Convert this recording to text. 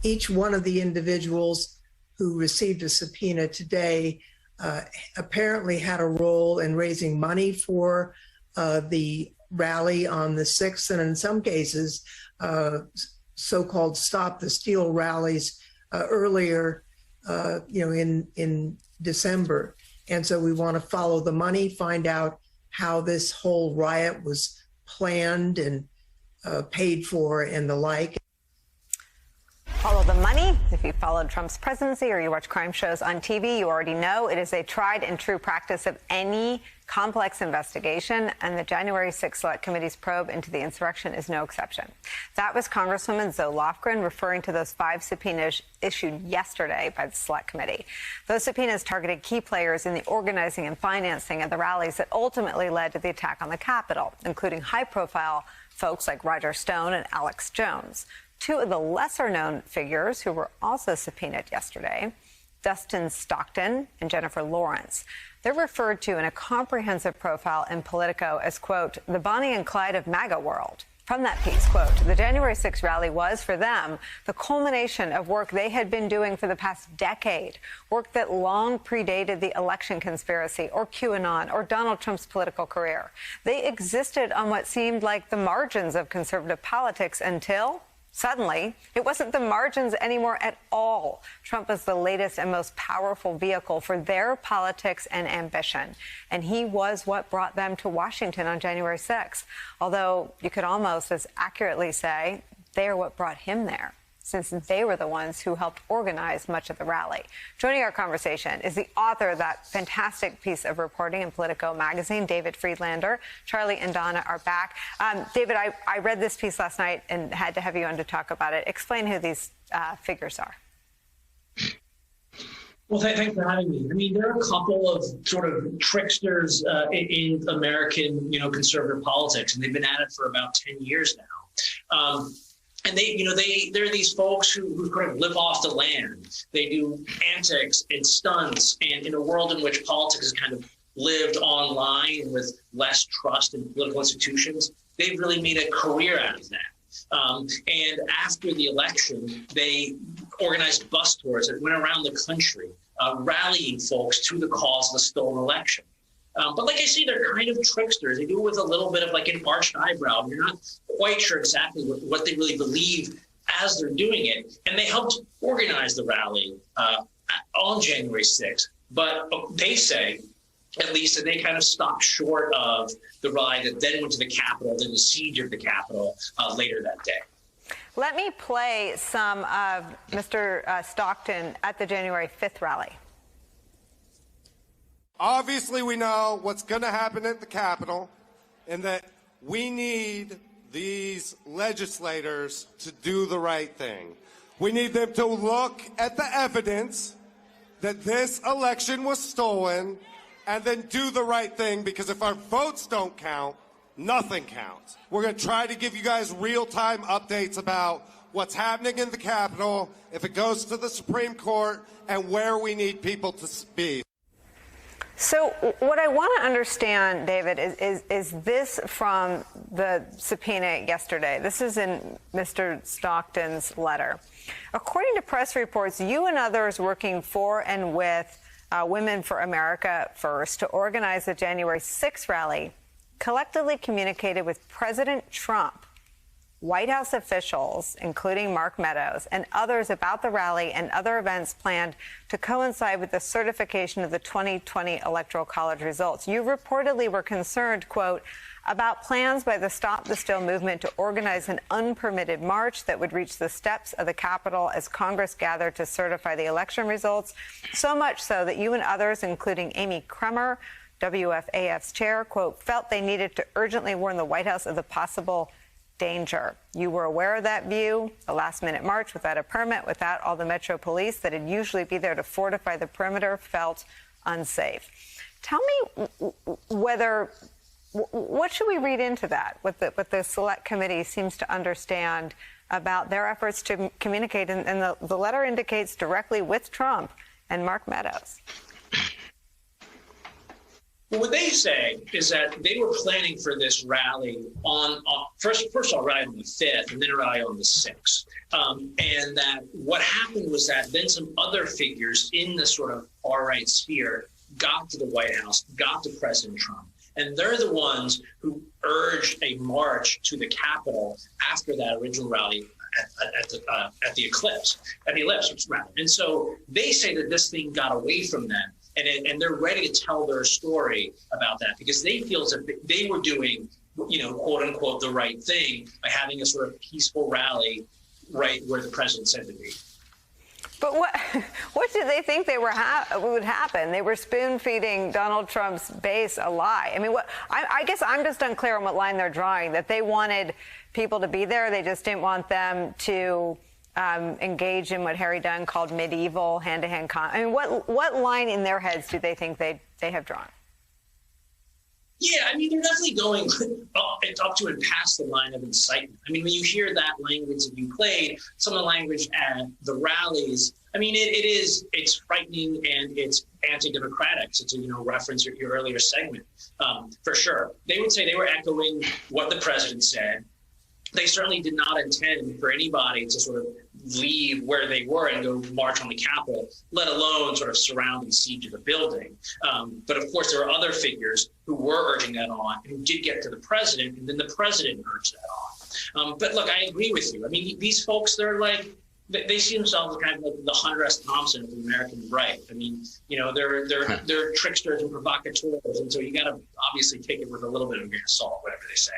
each one of the individuals who received a subpoena today apparently had a role in raising money for the rally on the 6th, and in some cases, so-called Stop the Steal rallies earlier, in December. And so we want to follow the money, find out how this whole riot was planned and paid for and the like. Follow the money. If you followed Trump's presidency or you watch crime shows on TV, you already know it is a tried and true practice of any complex investigation, and the January 6th Select Committee's probe into the insurrection is no exception. That was Congresswoman Zoe Lofgren referring to those 5 subpoenas issued yesterday by the Select Committee. Those subpoenas targeted key players in the organizing and financing of the rallies that ultimately led to the attack on the Capitol, including high-profile folks like Roger Stone and Alex Jones. 2 of the lesser-known figures who were also subpoenaed yesterday, Dustin Stockton and Jennifer Lawrence. They're referred to in a comprehensive profile in Politico as, quote, the Bonnie and Clyde of MAGA world. From that piece, quote, the January 6th rally was, for them, the culmination of work they had been doing for the past decade, work that long predated the election conspiracy or QAnon or Donald Trump's political career. They existed on what seemed like the margins of conservative politics until suddenly, it wasn't the margins anymore at all. Trump was the latest and most powerful vehicle for their politics and ambition. And he was what brought them to Washington on January 6th. Although you could almost as accurately say they're what brought him there, since they were the ones who helped organize much of the rally. Joining our conversation is the author of that fantastic piece of reporting in Politico magazine, David Friedlander. Charlie and Donna are back. David, I read this piece last night and had to have you on to talk about it. Explain who these figures are. Well, thanks for having me. I mean, there are a couple of sort of tricksters in American, conservative politics, and they've been at it for about 10 years now. And they're these folks who kind of live off the land. They do antics and stunts, and in a world in which politics has kind of lived online with less trust in political institutions, they've really made a career out of that. And after the election, they organized bus tours that went around the country, rallying folks to the cause of the stolen election. But like I say, they're kind of tricksters. They do it with a little bit of like an arched eyebrow. You're not quite sure exactly what they really believe as they're doing it. And they helped organize the rally on January 6th. But they say, at least, that they kind of stopped short of the rally that then went to the Capitol, then the siege of the Capitol later that day. Let me play some of Mr. Stockton at the January 5th rally. Obviously, we know what's going to happen at the Capitol, and that we need these legislators to do the right thing. We need them to look at the evidence that this election was stolen and then do the right thing, because if our votes don't count, nothing counts. We're going to try to give you guys real-time updates about what's happening in the Capitol, if it goes to the Supreme Court, and where we need people to be. So what I want to understand, David, is this from the subpoena yesterday. This is in Mr. Stockton's letter. According to press reports, you and others working for and with Women for America First to organize the January 6th rally collectively communicated with President Trump, White House officials, including Mark Meadows, and others about the rally and other events planned to coincide with the certification of the 2020 Electoral College results. You reportedly were concerned, quote, about plans by the Stop the Steal movement to organize an unpermitted march that would reach the steps of the Capitol as Congress gathered to certify the election results, so much so that you and others, including Amy Kremer, WFAF's chair, quote, felt they needed to urgently warn the White House of the possible danger. You were aware of that view, a last-minute march without a permit, without all the Metro Police that would usually be there to fortify the perimeter, felt unsafe. Tell me what should we read into that, what the Select Committee seems to understand about their efforts to communicate, and the letter indicates directly with Trump and Mark Meadows. Well, what they say is that they were planning for this rally on first of all, rally on the 5th, and then a rally on the 6th. And that what happened was that then some other figures in the sort of far-right sphere got to the White House, got to President Trump. And they're the ones who urged a march to the Capitol after that original rally at the ellipse. And so they say that this thing got away from them. And they're ready to tell their story about that because they feel as if they were doing, quote unquote, the right thing by having a sort of peaceful rally right where the president said to be. But what did they think would happen? They were spoon-feeding Donald Trump's base a lie. I mean, I guess I'm just unclear on what line they're drawing, that they wanted people to be there. They just didn't want them to engage in what Harry Dunn called medieval hand-to-hand I mean, what line in their heads do they think they have drawn? Yeah, I mean, they're definitely going up to and past the line of incitement. I mean, when you hear that language that you played, some of the language at the rallies, I mean, it's frightening and it's anti-democratic. So to, reference your earlier segment, for sure. They would say they were echoing what the president said. They certainly did not intend for anybody to sort of leave where they were and go march on the Capitol, let alone sort of surround and siege the building. But of course, there are other figures who were urging that on, who did get to the president, and then the president urged that on. But look, I agree with you. I mean, these folks, they're like, they see themselves kind of like the Hunter S. Thompson of the American right. I mean, they're tricksters and provocateurs, and so you got to obviously take it with a little bit of a grain of salt, whatever they say.